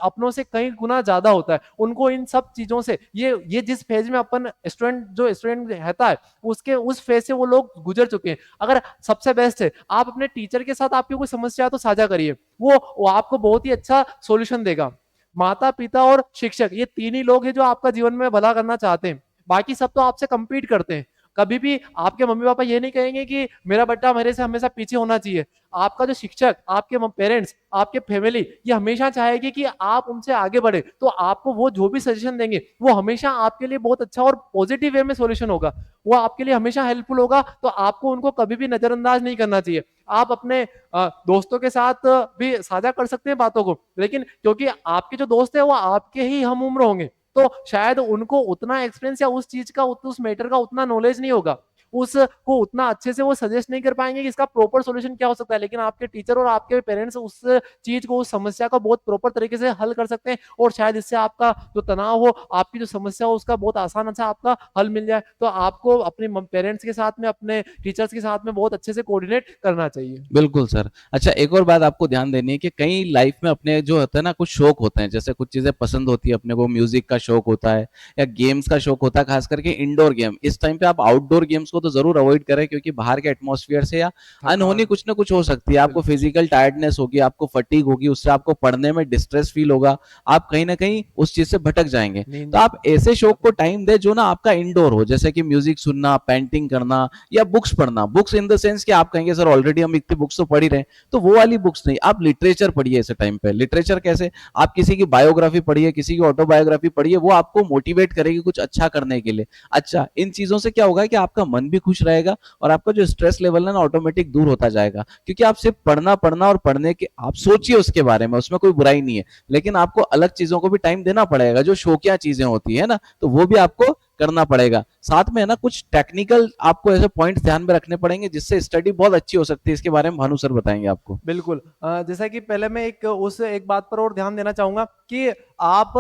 B: अपनों से कई गुना ज्यादा होता है। उनको इन सब चीजों से, ये जिस फेज में अपन स्टूडेंट रहता है, उसके उस फेज से वो लोग गुजर चुके हैं। अगर सबसे बेस्ट है, आप अपने टीचर के साथ आपकी कोई समस्या है तो साझा करिए, वो आपको बहुत ही अच्छा सॉल्यूशन देगा। माता पिता और शिक्षक, ये तीन ही लोग हैं जो आपका जीवन में भला करना चाहते हैं, बाकी सब तो आपसे compete करते हैं। कभी भी आपके मम्मी पापा ये नहीं कहेंगे कि मेरा बेटा मेरे से हमेशा पीछे होना चाहिए। आपका जो शिक्षक, आपके पेरेंट्स, आपके फैमिली, ये हमेशा चाहेगी कि आप उनसे आगे बढ़े, तो आपको वो जो भी सजेशन देंगे वो हमेशा आपके लिए बहुत अच्छा और पॉजिटिव वे में सॉल्यूशन होगा, वो आपके लिए हमेशा हेल्पफुल होगा। तो आपको उनको कभी भी नजरअंदाज नहीं करना चाहिए। आप अपने दोस्तों के साथ भी साझा कर सकते हैं बातों को, लेकिन क्योंकि आपके जो दोस्त है वो आपके ही हम उम्र होंगे, तो शायद उनको उतना एक्सपीरियंस या उस चीज का, उस मैटर का उतना नॉलेज नहीं होगा। उसको उतना अच्छे से वो सजेस्ट नहीं कर पाएंगे कि इसका प्रॉपर सॉल्यूशन क्या हो सकता है, लेकिन आपके टीचर और आपके पेरेंट्स उस चीज को, उस समस्या को बहुत प्रॉपर तरीके से हल कर सकते हैं, और शायद इससे आपका जो तनाव हो, आपकी जो समस्या हो, उसका बहुत आसान से आपका हल मिल जाए। तो आपको अपने पेरेंट्स के साथ में, अपने टीचर्स के साथ में बहुत अच्छे से कोऑर्डिनेट करना चाहिए।
A: बिल्कुल सर। अच्छा, एक और बात आपको ध्यान देनी है कि कई लाइफ में अपने जो होता है ना, कुछ शौक होते हैं, जैसे कुछ चीज़ें पसंद होती है अपने को, म्यूज़िक का शौक होता है या गेम्स का शौक होता है, ख़ास करके इंडोर गेम। इस टाइम पे आप आउटडोर गेम्स को तो ज़रूर अवॉइड करें, क्योंकि बाहर के एटमॉस्फेयर से या अनहोनी
B: थकान।
A: कुछ ना कुछ हो सकती है। आपको
B: बिल्कुल।
A: फिजिकल टायर्डनेस होगी, आपको फटीग होगी, उससे आपको पढ़ने में डिस्ट्रेस फील होगा, आप कहीं न कहीं उस चीज़ से भटक जाएँगे।
B: नींद
A: तो आप ऐसे शौक को
B: आती
A: टाइम दें जो ना आपका इंडोर हो, जैसे कि म्यूज़िक सुनना, पेंटिंग करना या बुक्स पढ़ना। बुक्स इन द सेंस कि आप कहेंगे सर ऑलरेडी हम इतनी बुक्स तो पढ़ ही रहे हैं, तो वो वाली बुक्स नहीं, आप लिटरेचर पढ़िए ऐसे टाइम पे। लिटरेचर कैसे? आप किसी की बायोग्राफी पढ़िए, किसी की ऑटोबायोग्राफी पढ़िए, वो आपको मोटिवेट करेगी कुछ अच्छा करने के लिए। अच्छा, इन चीजों से क्या होगा कि आपका मन भी खुश रहेगा और आपका जो स्ट्रेस लेवल है ना ऑटोमेटिक दूर होता जाएगा, क्योंकि आप सिर्फ पढ़ना पढ़ना और पढ़ने के आप सोचिए उसके बारे में, उसमें कोई बुराई नहीं है, लेकिन आपको अलग चीजों को भी टाइम देना पड़ेगा, जो शौकिया चीजें होती है ना, तो वो भी आपको करना पड़ेगा। साथ में है ना कुछ टेक्निकल आपको ऐसे पॉइंट्स ध्यान में रखने पड़ेंगे जिससे स्टडी बहुत अच्छी हो सकती है। इसके बारे में भानु सर बताएंगे आपको।
B: बिल्कुल। जैसा कि पहले मैं एक बात पर और ध्यान देना चाहूँगा कि आप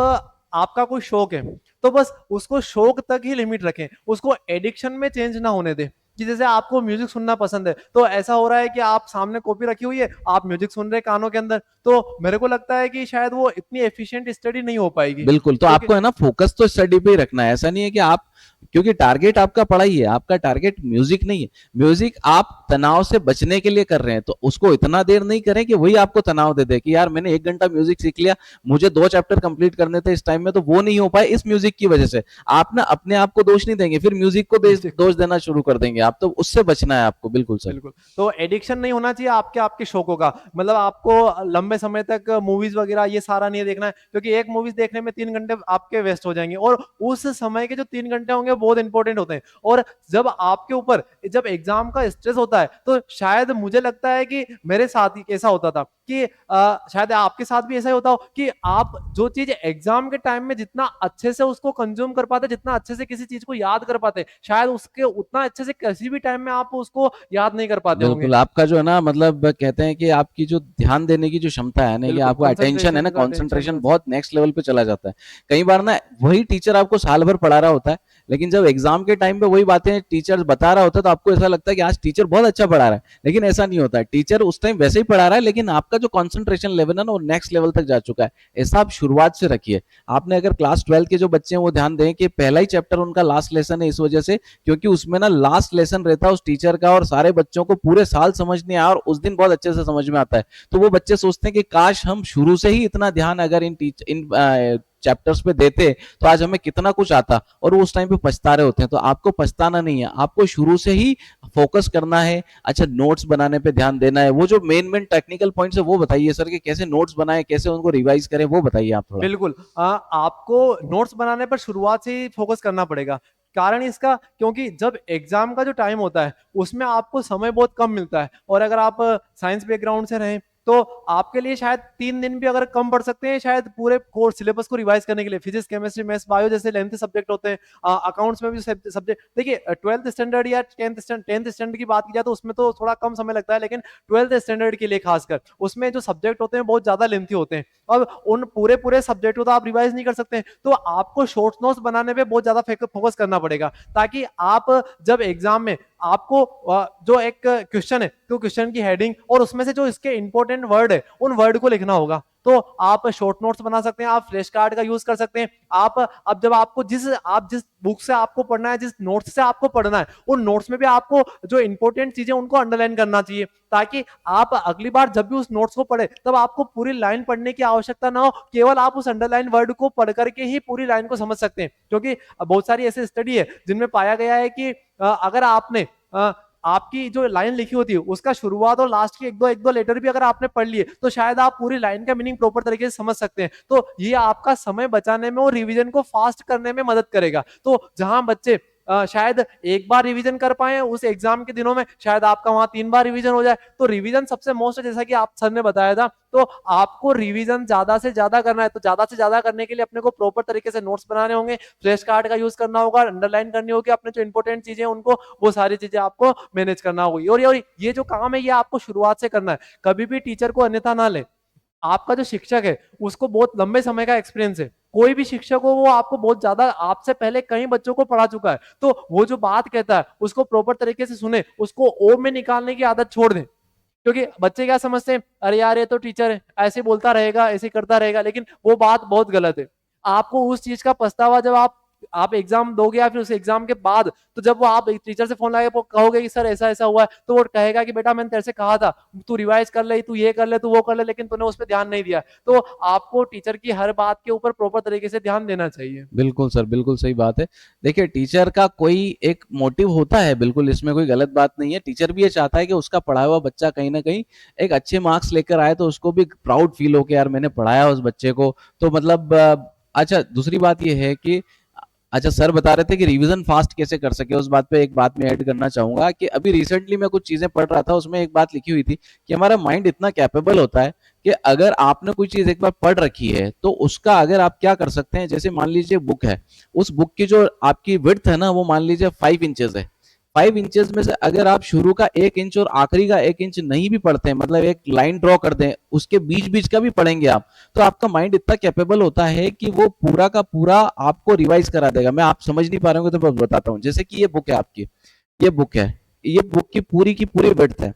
B: आपका कोई शौक है, तो बस उसको शौक तक ही लिमिट रखें, उसको एडिक्शन में चेंज ना होने दें। कि जैसे आपको म्यूज़िक सुनना पसंद है, तो ऐसा हो रहा है कि आप सामने कॉपी रखी हुई है, आप म्यूज़िक सुन रहे हैं कानों के अंदर, तो मेरे को लगता है कि शायद वो इतनी एफिशिएंट स्टडी नहीं हो पाएगी।
A: बिल्कुल, तो
B: क्योंकि
A: आपको है ना फोकस तो स्टडी पे ही रखना है। ऐसा नहीं है कि आप, क्योंकि टारगेट आपका पढ़ाई है, आपका टारगेट म्यूजिक नहीं है। म्यूजिक आप तनाव से बचने के लिए कर रहे हैं, तो उसको इतना देर नहीं करें कि वही आपको तनाव दे दे कि यार मैंने 1 घंटा म्यूजिक सीख लिया, मुझे 2 चैप्टर कंप्लीट करने थे इस टाइम में, तो वो नहीं हो पाए इस म्यूजिक की वजह से। आप ना अपने आप को दोष नहीं देंगे, फिर म्यूजिक को दोष देना शुरू कर देंगे आप, तो उससे बचना है आपको। बिल्कुल सर।
B: बिल्कुल। तो एडिक्शन नहीं होना चाहिए आपके आपके शौकों का। मतलब आपको लंबे समय तक मूवीज़ वग़ैरह ये सारा नहीं देखना है, क्योंकि एक मूवीज़ देखने में 3 घंटे आपके वेस्ट हो जाएँगे, और उस समय के जो 3 घंटे होंगे बहुत इंपॉर्टेंट होते हैं। और जब आपके ऊपर जब एग्ज़ाम का स्ट्रेस होता है, तो शायद मुझे लगता है कि मेरे साथ ही ऐसा होता था कि शायद आपके साथ भी ऐसा ही होता हो कि आप जो चीज़ एग्ज़ाम के टाइम में जितना अच्छे से उसको कंज़्यूम कर पाते, जितना अच्छे से किसी चीज़ को याद कर पाते, शायद उसके उतना अच्छे से किसी भी टाइम में आप उसको याद नहीं कर पाते होंगे।
A: बिल्कुल, आपका जो है ना, मतलब कहते हैं कि आपकी जो ध्यान देने की जो क्षमता है ना, कि
B: बिल्कुल,
A: आपका अटेंशन है ना,
B: कंसंट्रेशन का टेंशन
A: कंसंट्रेशन
B: का।
A: बहुत नेक्स्ट लेवल पे चला जाता है। कई बार ना वही टीचर आपको साल भर पढ़ा रहा होता है, लेकिन जब एग्जाम के टाइम पे वही बातें टीचर बता रहा होता है, तो आपको ऐसा लगता है कि आज टीचर बहुत अच्छा पढ़ा रहा है, लेकिन ऐसा नहीं होता है। टीचर उस टाइम वैसे ही पढ़ा रहा है, लेकिन आपका जो कंसंट्रेशन लेवल है ना, वो नेक्स्ट लेवल तक जा चुका है। ऐसा आप शुरुआत से रखिए। आपने अगर क्लास 12 के जो बच्चे हैं वो ध्यान दें कि पहला ही चैप्टर उनका लास्ट लेसन है, इस वजह से क्योंकि उसमें ना लास्ट लेसन रहता है उस टीचर का, और सारे बच्चों को पूरे साल समझ नहीं आया और उस दिन बहुत अच्छे से समझ में आता है। तो वो बच्चे सोचते हैं कि काश हम शुरू से ही इतना ध्यान अगर इन चैप्टर्स पे देते तो आज हमें कितना कुछ आता, और वो उस टाइम पे पछता रहे होते हैं। तो आपको पछताना नहीं है, आपको शुरू से ही फोकस करना है। अच्छा, नोट्स बनाने पे ध्यान देना है। वो जो मेन मेन टेक्निकल पॉइंट्स है वो बताइए सर, कि कैसे नोट्स बनाए, कैसे उनको रिवाइज करें, वो बताइए आप थोड़ा।
B: बिल्कुल। आपको नोट्स बनाने पर शुरुआत से ही फोकस करना पड़ेगा। कारण इसका, क्योंकि जब एग्ज़ाम का जो टाइम होता है, उसमें आपको समय बहुत कम मिलता है, और अगर आप साइंस बैकग्राउंड से रहें, तो आपके लिए शायद 3 दिन भी अगर कम पड़ सकते हैं, शायद पूरे कोर्स सिलेबस को रिवाइज़ करने के लिए। फिज़िक्स, केमिस्ट्री, मैथ्स, बायो जैसे लेंथी सब्जेक्ट होते हैं। अकाउंट्स में भी सब्जेक्ट देखिए, 12th स्टैंडर्ड या 10th स्टैंडर्ड की बात की जाए तो उसमें तो थोड़ा कम समय लगता है, लेकिन 12th स्टैंडर्ड के लिए खासकर, उसमें जो सब्जेक्ट होते हैं बहुत ज़्यादा लेंथी होते हैं। अब उन पूरे सब्जेक्ट को तो आप रिवाइज नहीं कर सकते, तो आपको शॉर्ट नोट्स बनाने पे बहुत ज्यादा फोकस करना पड़ेगा, ताकि आप जब एग्जाम में आपको जो एक क्वेश्चन है, तो क्वेश्चन की हेडिंग और उसमें से जो इसके इंपॉर्टेंट वर्ड है, उन वर्ड को लिखना होगा। तो आप शॉर्ट नोट्स बना सकते हैं, आप फ्लैश कार्ड का यूज कर सकते हैं। आप अब जब आपको जिस बुक से आपको पढ़ना है, जिस नोट्स से आपको पढ़ना है, उन नोट्स में भी आपको जो इंपॉर्टेंट चीजें उनको अंडरलाइन करना चाहिए, ताकि आप अगली बार जब भी उस नोट्स को पढ़े, तब आपको पूरी लाइन पढ़ने की आवश्यकता ना हो, केवल आप उस अंडरलाइन वर्ड को पढ़ करके ही पूरी लाइन को समझ सकते हैं। क्योंकि बहुत सारी ऐसी स्टडी है जिनमें पाया गया है कि अगर आपने आपकी जो लाइन लिखी होती है उसका शुरुआत और लास्ट के एक दो लेटर भी अगर आपने पढ़ लिए, तो शायद आप पूरी लाइन का मीनिंग प्रॉपर तरीके से समझ सकते हैं। तो ये आपका समय बचाने में और रिवीजन को फास्ट करने में मदद करेगा। तो जहां बच्चे शायद एक बार रिवीजन कर पाए उस एग्जाम के दिनों में, शायद आपका वहां 3 बार रिवीजन हो जाए। तो रिवीजन सबसे मोस्ट, जैसा कि आप सर ने बताया था, तो आपको रिवीजन ज्यादा से ज्यादा करना है। तो ज्यादा से ज्यादा करने के लिए अपने को प्रॉपर तरीके से नोट्स बनाने होंगे, फ्लैश कार्ड का यूज करना होगा, अंडरलाइन करनी होगी अपने जो इंपॉर्टेंट चीजें उनको, वो सारी चीजें आपको मैनेज करना होगी। और ये जो काम है ये आपको शुरुआत से करना है, कभी भी टीचर को अन्यथा ना ले। आपका जो शिक्षक है उसको बहुत लंबे समय का एक्सपीरियंस है, कोई भी शिक्षक हो वो आपको बहुत ज्यादा, आपसे पहले कई बच्चों को पढ़ा चुका है, तो वो जो बात कहता है उसको प्रॉपर तरीके से सुने, उसको ओ में निकालने की आदत छोड़ दें। क्योंकि बच्चे क्या समझते हैं, अरे यार ये तो टीचर है, ऐसे बोलता रहेगा, ऐसे करता रहेगा, लेकिन वो बात बहुत गलत है। आपको उस चीज का पछतावा जब आप एग्जाम दोगे या फिर उस एग्जाम के बाद, तो जब वो आप एक टीचर से फोन लगा के कहोगे कि सर ऐसा ऐसा हुआ है, तो वो कहेगा कि बेटा मैंने तेरे से कहा था तू रिवाइज कर ले, तू ये कर ले, तू वो कर ले, लेकिन तूने उस पर ध्यान नहीं दिया। तो आपको टीचर की हर बात के ऊपर प्रॉपर तरीके से ध्यान देना चाहिए।
A: बिल्कुल सर, बिल्कुल सही बात है। देखिए टीचर का कोई एक मोटिव होता है, बिल्कुल इसमें कोई गलत बात नहीं है। टीचर भी ये चाहता है कि उसका पढ़ा हुआ बच्चा कहीं ना कहीं एक अच्छे मार्क्स लेकर आए, तो उसको भी प्राउड फील हो कि यार मैंने पढ़ाया उस बच्चे को। तो मतलब अच्छा, दूसरी बात ये है कि अच्छा सर बता रहे थे कि रिवीजन फास्ट कैसे कर सके, उस बात पे एक बात मैं ऐड करना चाहूंगा कि अभी रिसेंटली मैं कुछ चीजें पढ़ रहा था, उसमें एक बात लिखी हुई थी कि हमारा माइंड इतना कैपेबल होता है कि अगर आपने कोई चीज एक बार पढ़ रखी है तो उसका अगर आप क्या कर सकते हैं, जैसे मान लीजिए बुक है, उस बुक की जो आपकी विड्थ है ना, वो मान लीजिए 5 इंचेस है। 5 इंचेस में से अगर आप शुरू का 1 इंच और आखिरी का 1 इंच नहीं भी पढ़ते हैं, मतलब एक लाइन ड्रॉ कर दें, उसके बीच बीच का भी पढ़ेंगे आप, तो आपका माइंड इतना कैपेबल होता है कि वो पूरा का पूरा आपको रिवाइज करा देगा। मैं आप समझ नहीं पा रहे होंगे तो मैं बताता हूँ। जैसे कि ये बुक है आपकी, ये बुक है, ये बुक की पूरी विड्थ है।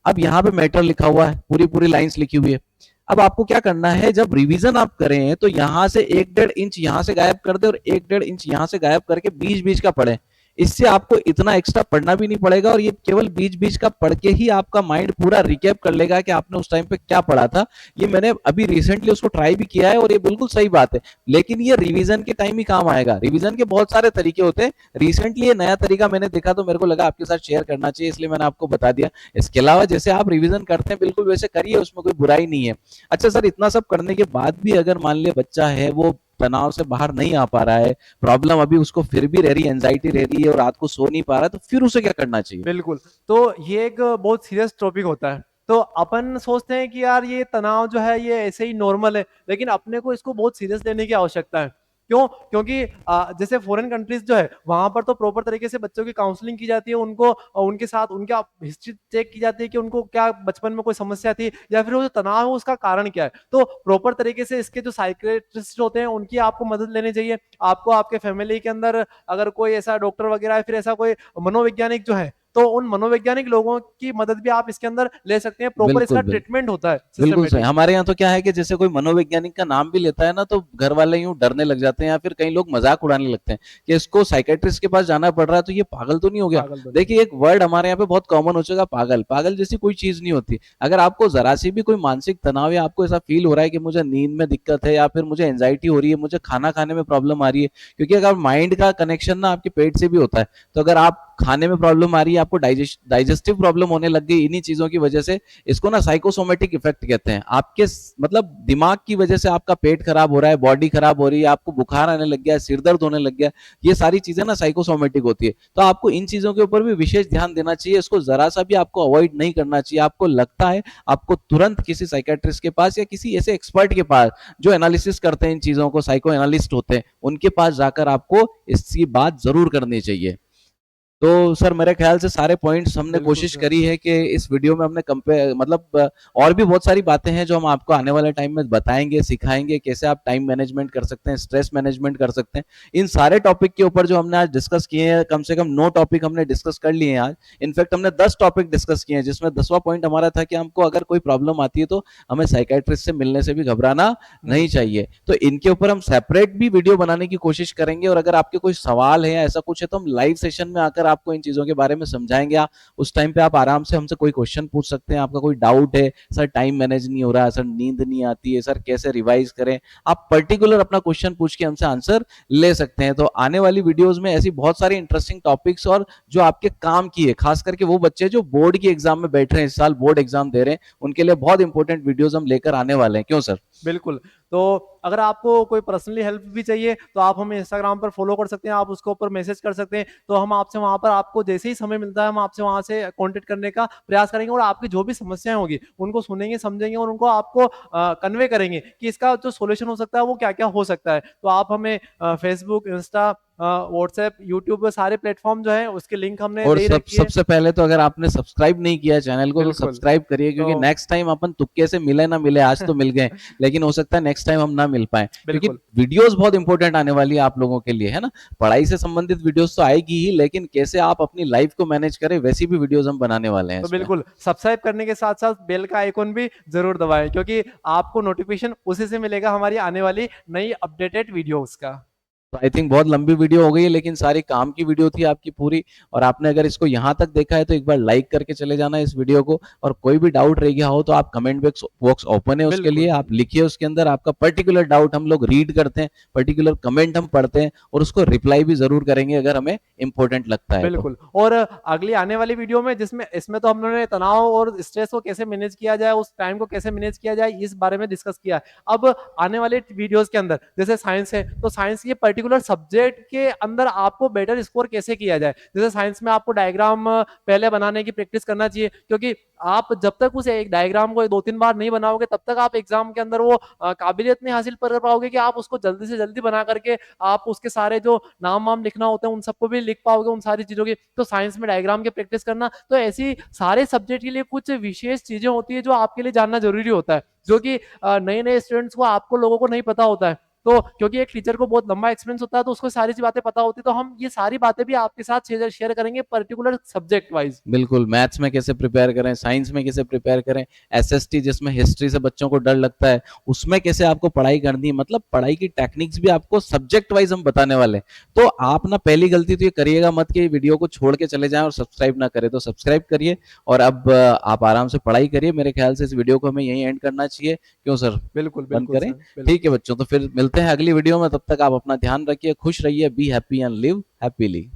A: अब यहाँ पे मैटर लिखा हुआ है, पूरी पूरी लाइंस लिखी हुई है। अब आपको क्या करना है, जब रिवीजन आप करें तो यहाँ से 1-1.5 इंच यहाँ से गायब कर दे और 1-1.5 इंच यहाँ से गायब करके बीच बीच का पढ़े। इससे आपको इतना एक्स्ट्रा पढ़ना भी नहीं पड़ेगा, और ये केवल बीच बीच का पढ़ के ही आपका माइंड पूरा रिकैप कर लेगा कि आपने उस टाइम पे क्या पढ़ा था। ये मैंने अभी रिसेंटली उसको ट्राई भी किया है और ये बिल्कुल सही बात है। लेकिन ये रिवीजन के टाइम ही काम आएगा। रिवीजन के बहुत सारे तरीके होते हैं, रिसेंटली ये नया तरीका मैंने देखा तो मेरे को लगा आपके साथ शेयर करना चाहिए, इसलिए मैंने आपको बता दिया। इसके अलावा जैसे आप रिवीजन करते हैं बिल्कुल वैसे करिए, उसमें कोई बुराई नहीं है। अच्छा सर, इतना सब करने के बाद भी अगर मान लिया बच्चा है वो तनाव से बाहर नहीं आ पा रहा है, प्रॉब्लम अभी उसको फिर भी रह रही है, एंजाइटी रह रही है और रात को सो नहीं पा रहा है, तो फिर उसे क्या करना चाहिए?
B: बिल्कुल। तो ये एक बहुत सीरियस टॉपिक होता है। तो अपन सोचते हैं कि यार ये तनाव जो है ये ऐसे ही नॉर्मल है, लेकिन अपने को इसको बहुत सीरियस लेने की आवश्यकता है। क्यों? क्योंकि जैसे फॉरेन कंट्रीज जो है वहां पर तो प्रॉपर तरीके से बच्चों की काउंसलिंग की जाती है, उनको उनके साथ उनका हिस्ट्री चेक की जाती है कि उनको क्या बचपन में कोई समस्या थी या फिर वो जो तनाव है उसका कारण क्या है। तो प्रॉपर तरीके से इसके जो साइकियाट्रिस्ट होते हैं उनकी आपको मदद लेनी चाहिए। आपको आपके फैमिली के अंदर अगर कोई ऐसा डॉक्टर वगैरह है, फिर ऐसा कोई मनोवैज्ञानिक जो है, तो उन मनोवैज्ञानिक लोगों की मदद भी आप इसके अंदर ले सकते हैं। प्रॉपर इसका
A: बिल्कुल, बिल्कुल।
B: ट्रीटमेंट होता है
A: बिल्कुल सही।
B: सिस्टमेटिक।
A: हमारे यहाँ तो क्या है कि जैसे कोई मनोवैज्ञानिक का नाम भी लेता है ना, तो घर वाले यूं डरने लग जाते हैं या फिर कई लोग मजाक उड़ाने लगते हैं कि इसको साइकेट्रिस्ट के पास जाना पड़ रहा है, तो ये पागल तो नहीं हो गया।
B: पागल बन।
A: देखिए, एक वर्ड हमारे यहाँ पे बहुत कॉमन हो चुका, पागल। पागल जैसी कोई चीज नहीं होती। अगर आपको जरा सी भी कोई मानसिक तनाव या आपको ऐसा फील हो रहा है कि मुझे नींद में दिक्कत है या फिर मुझे एंजाइटी हो रही है, मुझे खाना खाने में प्रॉब्लम आ रही है, क्योंकि अगर माइंड का कनेक्शन ना आपके पेट से भी होता है, तो अगर आप खाने में प्रॉब्लम आ रही है, आपको डाइजेस्टिव प्रॉब्लम होने लग गई इन्हीं चीजों की वजह से, इसको ना साइकोसोमेटिक इफेक्ट कहते हैं। आपके मतलब दिमाग की वजह से आपका पेट खराब हो रहा है, बॉडी खराब हो रही है, आपको बुखार आने लग गया, सिर दर्द होने लग गया, ये सारी चीजें ना साइकोसोमेटिक होती है। तो आपको इन चीजों के ऊपर भी विशेष ध्यान देना चाहिए, इसको जरा सा भी आपको अवॉइड नहीं करना चाहिए। आपको लगता है, आपको तुरंत किसी साइकेट्रिस्ट के पास या किसी ऐसे एक्सपर्ट के पास जो एनालिसिस करते हैं इन चीजों को, साइको एनालिस्ट होते हैं, उनके पास जाकर आपको इसकी बात जरूर करनी चाहिए। तो सर मेरे ख्याल से सारे पॉइंट्स हमने
B: बिल्कुल
A: कोशिश
B: सर।
A: करी है कि इस वीडियो में हमने कंपेयर मतलब और भी बहुत सारी बातें हैं जो हम आपको आने वाले टाइम में बताएंगे, सिखाएंगे, कैसे आप टाइम मैनेजमेंट कर सकते हैं, स्ट्रेस मैनेजमेंट कर सकते हैं। इन सारे टॉपिक के ऊपर जो हमने आज डिस्कस किए हैं, कम से कम 9 टॉपिक हमने डिस्कस कर लिए हैं आज। इनफैक्ट हमने 10 टॉपिक डिस्कस किए हैं, जिसमें 10वां पॉइंट हमारा था कि हमको अगर कोई प्रॉब्लम आती है तो हमें साइकेट्रिस्ट से मिलने से भी घबराना नहीं चाहिए। तो इनके ऊपर हम सेपरेट भी वीडियो बनाने की कोशिश करेंगे, और अगर आपके कोई सवाल है या ऐसा कुछ है तो हम लाइव सेशन में आकर आपको इन चीजों के बारे में समझाएंगे। उस टाइम पे आप आराम से हमसे कोई क्वेश्चन पूछ सकते हैं। आपका कोई डाउट है, सर टाइम मैनेज नहीं हो रहा है, सर नींद नहीं आती है, सर कैसे रिवाइज करें, आप पर्टिकुलर अपना क्वेश्चन पूछ के हमसे आंसर ले सकते हैं। तो आने वाली वीडियोस में ऐसी बहुत सारी इंटरेस्टिंग टॉपिक्स और जो आपके काम की है, खास करके वो बच्चे जो बोर्ड की एग्जाम में बैठ रहे हैं, इस साल बोर्ड एग्जाम दे रहे हैं, उनके लिए बहुत इंपॉर्टेंट वीडियोस हम लेकर आने वाले हैं। क्यों सर?
B: बिल्कुल। तो अगर आपको कोई पर्सनली हेल्प भी चाहिए तो आप हमें इंस्टाग्राम पर फॉलो कर सकते हैं, आप उसके ऊपर मैसेज कर सकते हैं, तो हम आपसे वहाँ पर आपको जैसे ही समय मिलता है हम आपसे वहाँ से कॉन्टेक्ट करने का प्रयास करेंगे और आपकी जो भी समस्याएं होगी उनको सुनेंगे, समझेंगे और उनको आपको कन्वे करेंगे कि इसका जो सॉल्यूशन हो सकता है वो क्या क्या हो सकता है। तो आप हमें फेसबुक, इंस्टा, व्हाट्सएप, यूट्यूब, सारे प्लेटफॉर्म जो है उसकी लिंक हमने
A: और
B: दे ही रखी है।
A: सबसे पहले तो अगर आपने सब्सक्राइब नहीं किया चैनल को तो
B: बिल्कुल।
A: सब्सक्राइब करिए,
B: तो
A: क्योंकि नेक्स्ट टाइम अपन तुक्के से मिले ना मिले, आज तो मिल गए लेकिन हो सकता है नेक्स्ट टाइम हम ना मिल पाए, क्योंकि
B: बिल्कुल।
A: वीडियोस बहुत इंपॉर्टेंट आने वाली है आप लोगों के लिए, है ना। पढ़ाई से संबंधित वीडियोस तो आएगी ही, लेकिन कैसे आप अपनी लाइफ को मैनेज करें वैसी भी वीडियोस हम बनाने वाले हैं
B: तो
A: इसमें।
B: बिल्कुल सब्सक्राइब करने के साथ-साथ बेल का आइकॉन भी ज़रूर दबाएँ, क्योंकि आपको नोटिफ़िकेशन उसी से मिलेगा हमारी आने वाली नई अपडेटेड वीडियोज़ का।
A: तो आई थिंक बहुत लंबी वीडियो हो गई है, लेकिन सारी काम की वीडियो थी आपकी पूरी। और आपने अगर इसको यहाँ तक देखा है तो एक बार लाइक करके चले जाना इस वीडियो को, और कोई भी डाउट रह गया हो तो आप कमेंट बॉक्स ओपन है उसके लिए,
B: बिल्कुल।
A: आप लिखिए उसके अंदर आपका पर्टिकुलर डाउट, हम लोग रीड करते हैं, पर्टिकुलर कमेंट हम पढ़ते हैं और उसको रिप्लाई भी जरूर करेंगे अगर हमें इंपॉर्टेंट लगता है तो।
B: बिल्कुल। और अगली आने वाली वीडियो में जिसमें इसमें तो हमने तनाव और स्ट्रेस को कैसे मैनेज किया जाए, उस टाइम को कैसे मैनेज किया जाए, इस बारे में डिस्कस किया है। अब आने वाले वीडियोज़ के अंदर जैसे साइंस है, तो साइंस के पर्टिकुलर सब्जेक्ट के अंदर आपको बेटर स्कोर कैसे किया जाए। जैसे साइंस में आपको डायग्राम पहले बनाने की प्रैक्टिस करना चाहिए, क्योंकि आप जब तक उस एक डायग्राम को 2-3 बार नहीं बनाओगे तब तक आप एग्ज़ाम के अंदर वो काबिलियत नहीं हासिल कर पाओगे कि आप उसको जल्दी से जल्दी बना करके आप उसके सारे जो नाम-वाम लिखना होता है उन सबको भी लिख पाओगे उन सारी चीज़ों की। तो साइंस में डायग्राम की प्रैक्टिस करना, तो ऐसी सारे सब्जेक्ट के लिए कुछ विशेष चीज़ें होती है जो आपके लिए जानना ज़रूरी होता है, जो कि नए-नए स्टूडेंट्स को, आपको लोगों को नहीं पता होता है। तो क्योंकि एक टीचर को बहुत लंबा एक्सपीरियंस होता है तो उसको सारी ची बातें पता होती है, तो हम ये सारी बातें भी आपके साथ शेयर शेयर करेंगे पर्टिकुलर सब्जेक्ट वाइज़।
A: बिल्कुल, मैथ्स में कैसे प्रिपेयर करें, साइंस में कैसे प्रिपेयर करें, एसएसटी जिसमें हिस्ट्री से बच्चों को डर लगता है, उसमें कैसे आपको पढ़ाई करनी है, मतलब पढ़ाई की टेक्निक्स भी आपको सब्जेक्ट वाइज हम बताने वाले हैं। तो आप ना पहली गलती तो ये करिएगा मत कि वीडियो को छोड़ के चले जाएं और सब्सक्राइब ना करें, तो सब्सक्राइब करिए और अब आप आराम से पढ़ाई करिए। मेरे ख्याल से इस वीडियो को हमें यहीं एंड करना चाहिए, क्यों सर?
B: बिल्कुल,
A: बंद
B: बिल्कुल
A: करें?
B: सर,
A: ठीक है
B: बिल्कुल।
A: बच्चों, तो फिर मिलते हैं अगली वीडियो में, तब तक आप अपना ध्यान रखिए, खुश रहिए, be happy and live happily.